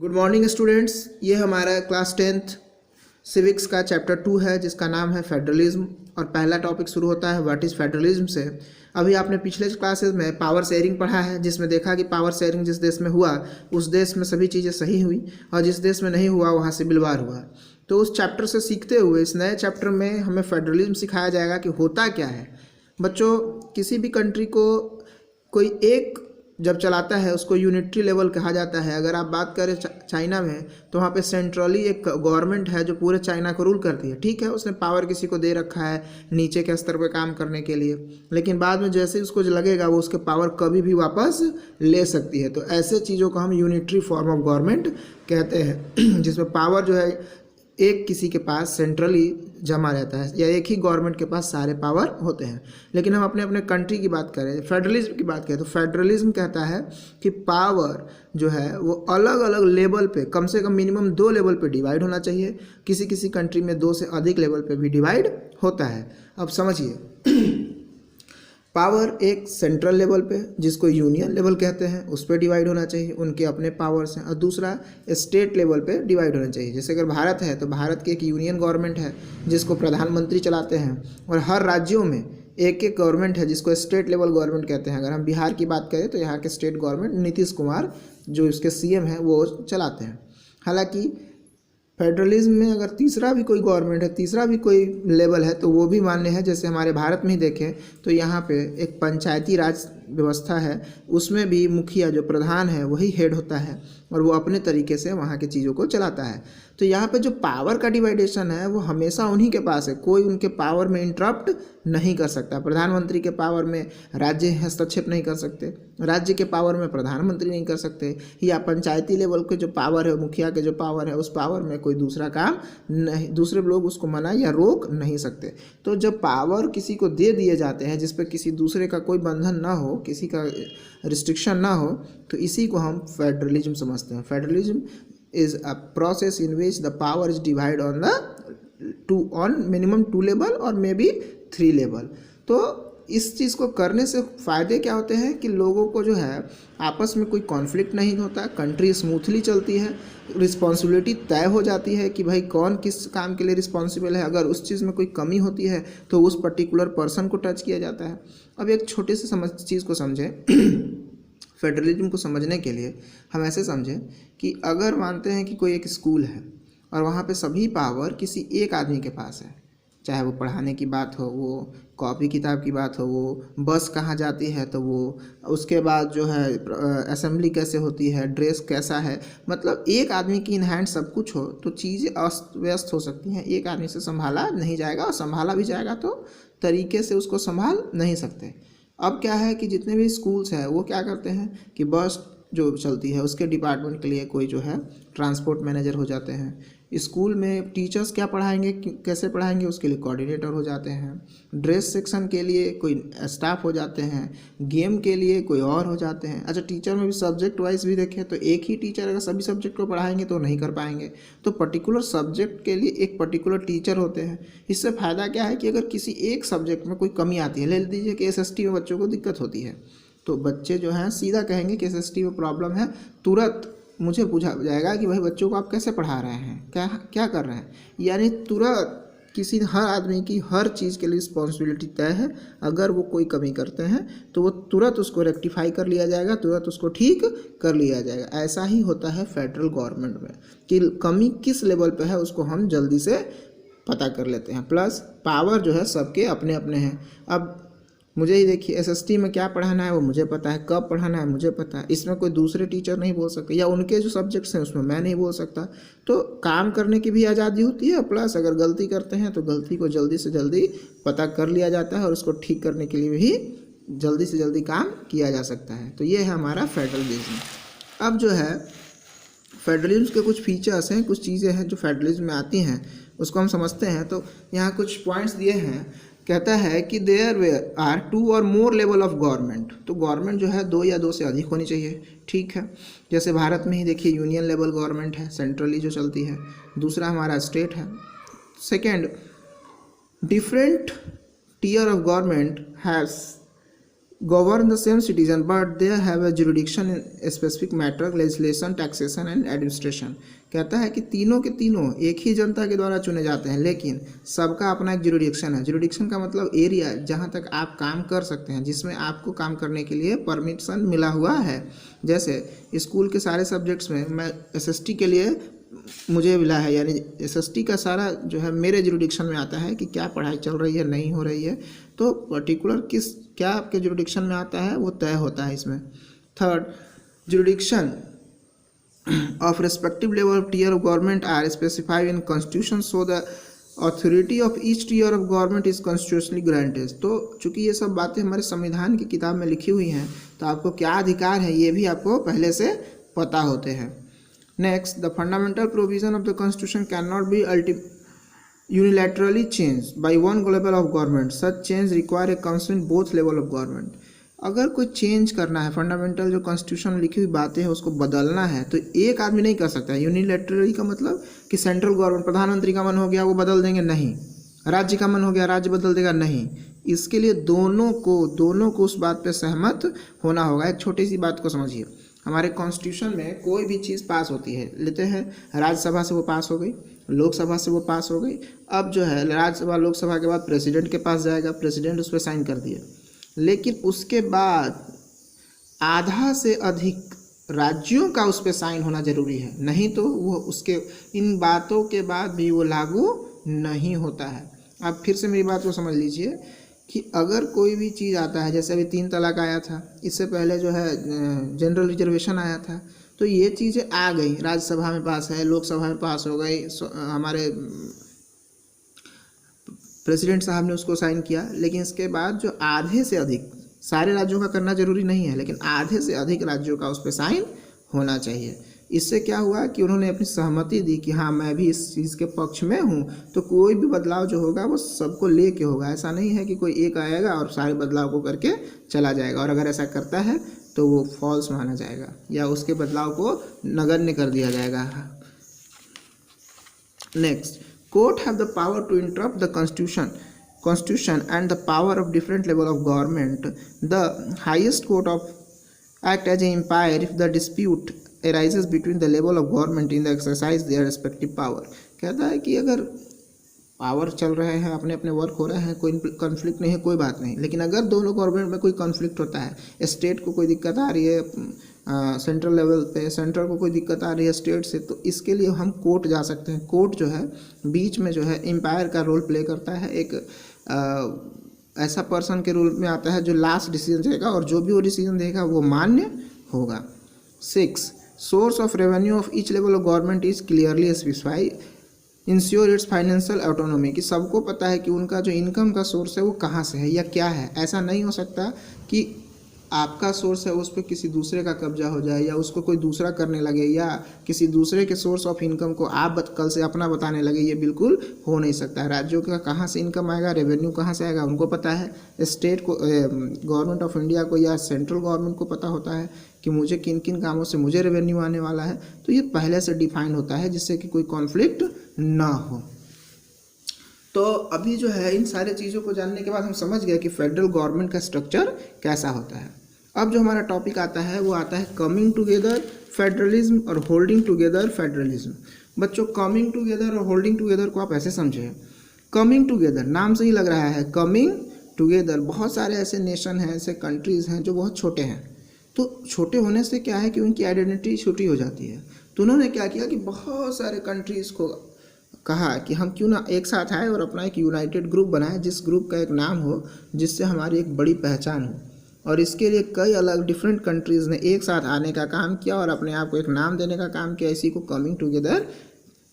Good morning students. ये हमारा class 10th civics का चैप्टर 2 है जिसका नाम है फेडरलिज्म। और पहला टॉपिक शुरू होता है व्हाट इज़ फेडरलिज्म से। अभी आपने पिछले क्लासेस में पावर शेयरिंग पढ़ा है जिसमें देखा कि पावर शेयरिंग जिस देश में हुआ उस देश में सभी चीज़ें सही हुई और जिस देश में नहीं हुआ वहाँ से बिलवार हुआ। तो उस चैप्टर से सीखते हुए इस नए चैप्टर में हमें फेडरलिज्म सिखाया जाएगा कि होता क्या है। बच्चों, किसी भी कंट्री को कोई एक जब चलाता है उसको यूनिटरी लेवल कहा जाता है। अगर आप बात करें चाइना में तो वहाँ पे सेंट्रली एक गवर्नमेंट है जो पूरे चाइना को रूल करती है। ठीक है, उसने पावर किसी को दे रखा है नीचे के स्तर पे काम करने के लिए, लेकिन बाद में जैसे उसको जो लगेगा वो उसके पावर कभी भी वापस ले सकती है। तो ऐसे चीज़ों को हम यूनिटरी फॉर्म ऑफ गवर्नमेंट कहते हैं जिसमें पावर जो है एक किसी के पास सेंट्रली जमा रहता है या एक ही गवर्नमेंट के पास सारे पावर होते हैं। लेकिन हम अपने अपने कंट्री की बात करें, फेडरलिज्म की बात करें, तो फेडरलिज्म कहता है कि पावर जो है वो अलग अलग लेवल पे कम से कम मिनिमम 2 लेवल पे डिवाइड होना चाहिए। किसी किसी कंट्री में 2 से अधिक लेवल पे भी डिवाइड होता है। अब समझिए, पावर एक सेंट्रल लेवल पे जिसको यूनियन लेवल कहते हैं उस पर डिवाइड होना चाहिए, उनके अपने पावर्स हैं। और दूसरा स्टेट लेवल पे डिवाइड होना चाहिए। जैसे अगर भारत है तो भारत की एक यूनियन गवर्नमेंट है जिसको प्रधानमंत्री चलाते हैं, और हर राज्यों में एक एक गवर्नमेंट है जिसको स्टेट लेवल गवर्नमेंट कहते हैं। अगर हम बिहार की बात करें तो यहाँ के स्टेट गवर्नमेंट नीतीश कुमार जो इसके सीएम हैं वो चलाते हैं। हालांकि फेडरलिज्म में अगर तीसरा भी कोई गवर्नमेंट है, तीसरा भी कोई लेवल है तो वो भी मान्य है। जैसे हमारे भारत में ही देखें तो यहाँ पे एक पंचायती राज व्यवस्था है, उसमें भी मुखिया जो प्रधान है वही हेड होता है और वो अपने तरीके से वहाँ की चीज़ों को चलाता है। तो यहाँ पे जो पावर का डिवाइडेशन है वो हमेशा उन्हीं के पास है, कोई उनके पावर में इंटरप्ट नहीं कर सकता। प्रधानमंत्री के पावर में राज्य हस्तक्षेप नहीं कर सकते, राज्य के पावर में प्रधानमंत्री नहीं कर सकते, या पंचायती लेवल के जो पावर है, मुखिया के जो पावर है, उस पावर में कोई दूसरा काम नहीं, दूसरे लोग उसको मना या रोक नहीं सकते। तो जब पावर किसी को दे दिए जाते हैं जिस पर किसी दूसरे का कोई बंधन ना हो, किसी का रिस्ट्रिक्शन ना हो, तो इसी को हम फेडरलिज्म समझते हैं। Federalism is a process in which the power is divided on minimum 2 level और मे बी 3 लेवल। तो इस चीज़ को करने से फ़ायदे क्या होते हैं कि लोगों को जो है आपस में कोई कॉन्फ्लिक्ट नहीं होता, कंट्री स्मूथली चलती है, रिस्पॉन्सिबिलिटी तय हो जाती है कि भाई कौन किस काम के लिए रिस्पॉन्सिबल है। अगर उस चीज़ में कोई कमी होती है तो उस पर्टिकुलर पर्सन को टच किया जाता है। अब एक छोटे से चीज़ को समझें फेडरलिज्म को समझने के लिए हम ऐसे समझें कि अगर मानते हैं कि कोई एक स्कूल है और वहाँ पे सभी पावर किसी एक आदमी के पास है, चाहे वो पढ़ाने की बात हो, वो कॉपी किताब की बात हो, वो बस कहाँ जाती है तो वो, उसके बाद जो है असेंबली कैसे होती है, ड्रेस कैसा है, मतलब एक आदमी की इन हैंड सब कुछ हो तो चीज़ें अस्त व्यस्त हो सकती हैं। एक आदमी से संभाला नहीं जाएगा और संभाला भी जाएगा तो तरीके से उसको संभाल नहीं सकते। अब क्या है कि जितने भी स्कूल्स हैं वो क्या करते हैं कि बस जो चलती है उसके डिपार्टमेंट के लिए कोई जो है ट्रांसपोर्ट मैनेजर हो जाते हैं। स्कूल में टीचर्स क्या पढ़ाएंगे, कैसे पढ़ाएंगे, उसके लिए कोऑर्डिनेटर हो जाते हैं। ड्रेस सेक्शन के लिए कोई स्टाफ हो जाते हैं, गेम के लिए कोई और हो जाते हैं। अच्छा, टीचर में भी सब्जेक्ट वाइज भी देखें तो एक ही टीचर अगर सभी सब्जेक्ट को पढ़ाएंगे तो नहीं कर पाएंगे, तो पर्टिकुलर सब्जेक्ट के लिए एक पर्टिकुलर टीचर होते हैं। इससे फ़ायदा क्या है कि अगर किसी एक सब्जेक्ट में कोई कमी आती है, ले लीजिए कि एसएसटी में बच्चों को दिक्कत होती है, तो बच्चे जो हैं सीधा कहेंगे कि एसएसटी में प्रॉब्लम है, तुरंत मुझे पूछा जाएगा कि भाई बच्चों को आप कैसे पढ़ा रहे हैं, क्या क्या कर रहे हैं। यानी तुरंत किसी हर आदमी की हर चीज़ के लिए रिस्पॉन्सिबिलिटी तय है। अगर वो कोई कमी करते हैं तो वो तुरंत उसको रेक्टिफाई कर लिया जाएगा, तुरंत उसको ठीक कर लिया जाएगा। ऐसा ही होता है फेडरल गवर्नमेंट में कि कमी किस लेवल पे है उसको हम जल्दी से पता कर लेते हैं। प्लस पावर जो है सबके अपने अपने हैं। अब मुझे ही देखिए, एसएसटी में क्या पढ़ाना है वो मुझे पता है, कब पढ़ाना है मुझे पता है, इसमें कोई दूसरे टीचर नहीं बोल सकते, या उनके जो सब्जेक्ट्स हैं उसमें मैं नहीं बोल सकता। तो काम करने की भी आज़ादी होती है, प्लस अगर गलती करते हैं तो गलती को जल्दी से जल्दी पता कर लिया जाता है और उसको ठीक करने के लिए भी जल्दी से जल्दी काम किया जा सकता है। तो ये है हमारा फेडरलिज्म। अब जो है फेडरलिज्म के कुछ फीचर्स हैं, कुछ चीज़ें हैं जो फेडरलिज्म में आती हैं, उसको हम समझते हैं। तो यहाँ कुछ पॉइंट्स दिए हैं। कहता है कि देयर आर 2 और मोर लेवल ऑफ गवर्नमेंट। तो गवर्नमेंट जो है 2 या 2 से अधिक होनी चाहिए। ठीक है, जैसे भारत में ही देखिए यूनियन लेवल गवर्नमेंट है, सेंट्रली जो चलती है। दूसरा हमारा स्टेट है। Second, different tier of government has govern the same citizen but they have a jurisdiction in a specific matter, legislation, taxation and administration। कहता है कि तीनों के तीनों एक ही जनता के द्वारा चुने जाते हैं, लेकिन सबका अपना एक जुरिडिक्शन है। जुरिडिक्शन का मतलब एरिया जहां तक आप काम कर सकते हैं, जिसमें आपको काम करने के लिए परमिशन मिला हुआ है। जैसे स्कूल के सारे सब्जेक्ट्स में मैं एसएसटी के लिए मुझे मिला है, यानी एसएसटी का सारा जो है मेरे जुरिडिक्शन में आता है कि क्या पढ़ाई चल रही है, नहीं हो रही है, तो पर्टिकुलर किस क्या आपके जुरिडिक्शन में आता है वो तय होता है इसमें। Third, jurisdiction of respective level of tier of government are specified in constitution, so the authority of each tier of government is constitutionally granted। तो चूंकि ये सब बातें हमारे संविधान की किताब में लिखी हुई हैं, तो आपको क्या अधिकार है ये भी आपको पहले से पता होते हैं। Next, the fundamental provision of the constitution can not be unilaterally changed by one level of government, such change require a consent both level of government। अगर कोई चेंज करना है, फंडामेंटल जो कॉन्स्टिट्यूशन में लिखी हुई बातें हैं उसको बदलना है, तो एक आदमी नहीं कर सकता। यूनिलैटरली का मतलब कि सेंट्रल गवर्नमेंट, प्रधानमंत्री का मन हो गया वो बदल देंगे, नहीं। राज्य का मन हो गया राज्य बदल देगा, नहीं। इसके लिए दोनों को उस बात पे सहमत होना होगा। एक छोटी सी बात को समझिए, हमारे कॉन्स्टिट्यूशन में कोई भी चीज़ पास होती है, लेते हैं राज्यसभा से वो पास हो गई, लोकसभा से वो पास हो गई, अब जो है राज्यसभा लोकसभा के बाद प्रेसिडेंट के पास जाएगा, प्रेसिडेंट उस पर साइन कर दिया, लेकिन उसके बाद आधा से अधिक राज्यों का उस पर साइन होना जरूरी है, नहीं तो वो उसके इन बातों के बाद भी वो लागू नहीं होता है। आप फिर से मेरी बात को समझ लीजिए कि अगर कोई भी चीज़ आता है, जैसे अभी 3 तलाक आया था, इससे पहले जो है जनरल रिजर्वेशन आया था, तो ये चीज़ें आ गई, राज्यसभा में पास है, लोकसभा में पास हो गई, हमारे प्रेसिडेंट साहब ने उसको साइन किया, लेकिन इसके बाद जो आधे से अधिक, सारे राज्यों का करना जरूरी नहीं है, लेकिन आधे से अधिक राज्यों का उस पर साइन होना चाहिए। इससे क्या हुआ कि उन्होंने अपनी सहमति दी कि हाँ मैं भी इस चीज़ के पक्ष में हूँ, तो कोई भी बदलाव जो होगा वो सबको ले के होगा। ऐसा नहीं है कि कोई एक आएगा और सारे बदलाव को करके चला जाएगा, और अगर ऐसा करता है तो वो फॉल्स माना जाएगा या उसके बदलाव को नगण्य कर दिया जाएगा। Next, court have the power to interrupt the constitution and the power of different level of government. The highest court of act as an umpire if the dispute arises between the level of government in the exercise their respective power। कहता है कि अगर power चल रहे हैं, अपने अपने work हो रहे हैं, कोई कॉन्फ्लिक्ट नहीं है, कोई बात नहीं, लेकिन अगर दोनों गवर्नमेंट में कोई कॉन्फ्लिक्ट होता है, स्टेट को कोई दिक्कत आ रही है सेंट्रल लेवल पे, सेंट्रल को कोई दिक्कत आ रही है स्टेट से, तो इसके लिए हम कोर्ट जा सकते हैं। कोर्ट जो है बीच में जो है एम्पायर का रोल प्ले करता है, एक ऐसा पर्सन के रूल में आता है जो लास्ट डिसीजन देगा, और जो भी वो डिसीजन देगा वो मान्य होगा। 6, source of revenue of each level of government is clearly specified, ensure it's financial autonomy, कि सबको पता है कि उनका जो इनकम का सोर्स है वो कहाँ से है या क्या है। ऐसा नहीं हो सकता कि आपका सोर्स है उस पर किसी दूसरे का कब्जा हो जाए, या उसको कोई दूसरा करने लगे, या किसी दूसरे के सोर्स ऑफ इनकम को आप कल से अपना बताने लगे। ये बिल्कुल हो नहीं सकता है। राज्यों का कहाँ से इनकम आएगा, रेवेन्यू कहाँ से आएगा, उनको पता है। स्टेट को, गवर्नमेंट ऑफ इंडिया को या सेंट्रल गवर्नमेंट को पता होता है कि मुझे किन किन कामों से मुझे रेवेन्यू आने वाला है, तो ये पहले से डिफाइन होता है जिससे कि कोई कॉन्फ्लिक्ट ना हो। तो अभी जो है इन सारे चीज़ों को जानने के बाद हम समझ गए कि फेडरल गवर्नमेंट का स्ट्रक्चर कैसा होता है। अब जो हमारा टॉपिक आता है वो आता है कमिंग टुगेदर फेडरलिज्म और होल्डिंग टुगेदर फेडरलिज्म। बच्चों, कमिंग टुगेदर और होल्डिंग टुगेदर को आप ऐसे समझें। कमिंग टुगेदर नाम से ही लग रहा है, कमिंग टुगेदर। बहुत सारे ऐसे नेशन हैं, ऐसे कंट्रीज़ हैं जो बहुत छोटे हैं, तो छोटे होने से क्या है कि उनकी आइडेंटिटी छोटी हो जाती है। तो उन्होंने क्या किया कि बहुत सारे कंट्रीज़ को कहा कि हम क्यों ना एक साथ आए और अपना एक यूनाइटेड ग्रुप बनाए, जिस ग्रुप का एक नाम हो, जिससे हमारी एक बड़ी पहचान हो। और इसके लिए कई अलग डिफरेंट कंट्रीज़ ने एक साथ आने का काम किया और अपने आप को एक नाम देने का काम किया। इसी को कमिंग टुगेदर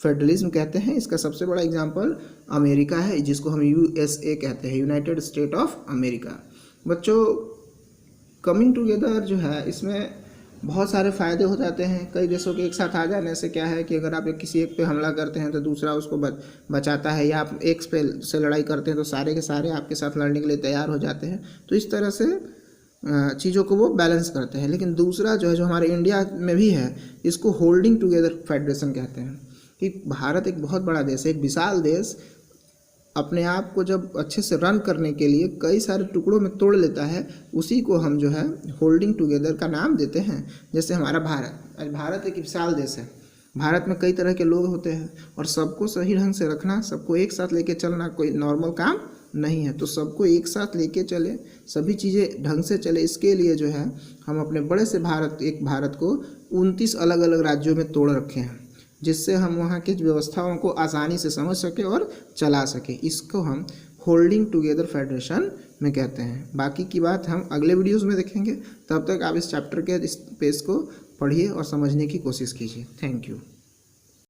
फेडरलिज्म कहते हैं। इसका सबसे बड़ा एग्जांपल अमेरिका है, जिसको हम USA कहते हैं, यूनाइटेड स्टेट ऑफ अमेरिका। बच्चों, कमिंग टुगेदर जो है इसमें बहुत सारे फ़ायदे हो जाते हैं। कई देशों के एक साथ आ जाने से क्या है कि अगर आप किसी एक पे हमला करते हैं तो दूसरा उसको बचाता है, या आप एक पे से लड़ाई करते हैं तो सारे के सारे आपके साथ लड़ने के लिए तैयार हो जाते हैं। तो इस तरह से चीज़ों को वो बैलेंस करते हैं। लेकिन दूसरा जो है, जो हमारे इंडिया में भी है, इसको होल्डिंग टुगेदर फेडरेशन कहते हैं। कि भारत एक बहुत बड़ा देश है, एक विशाल देश, अपने आप को जब अच्छे से रन करने के लिए कई सारे टुकड़ों में तोड़ लेता है, उसी को हम जो है होल्डिंग टुगेदर का नाम देते हैं। जैसे हमारा भारत, आज भारत एक विशाल देश है, भारत में कई तरह के लोग होते हैं और सबको सही ढंग से रखना, सबको एक साथ लेके चलना कोई नॉर्मल काम नहीं है। तो सबको एक साथ लेके चले, सभी चीज़ें ढंग से चले, इसके लिए जो है हम अपने बड़े से भारत को 29 अलग अलग राज्यों में तोड़ रखे हैं, जिससे हम वहाँ की व्यवस्थाओं को आसानी से समझ सके और चला सके। इसको हम होल्डिंग टुगेदर फेडरेशन में कहते हैं। बाकी की बात हम अगले वीडियोस में देखेंगे। तब तक आप इस चैप्टर के इस पेज को पढ़िए और समझने की कोशिश कीजिए। Thank you.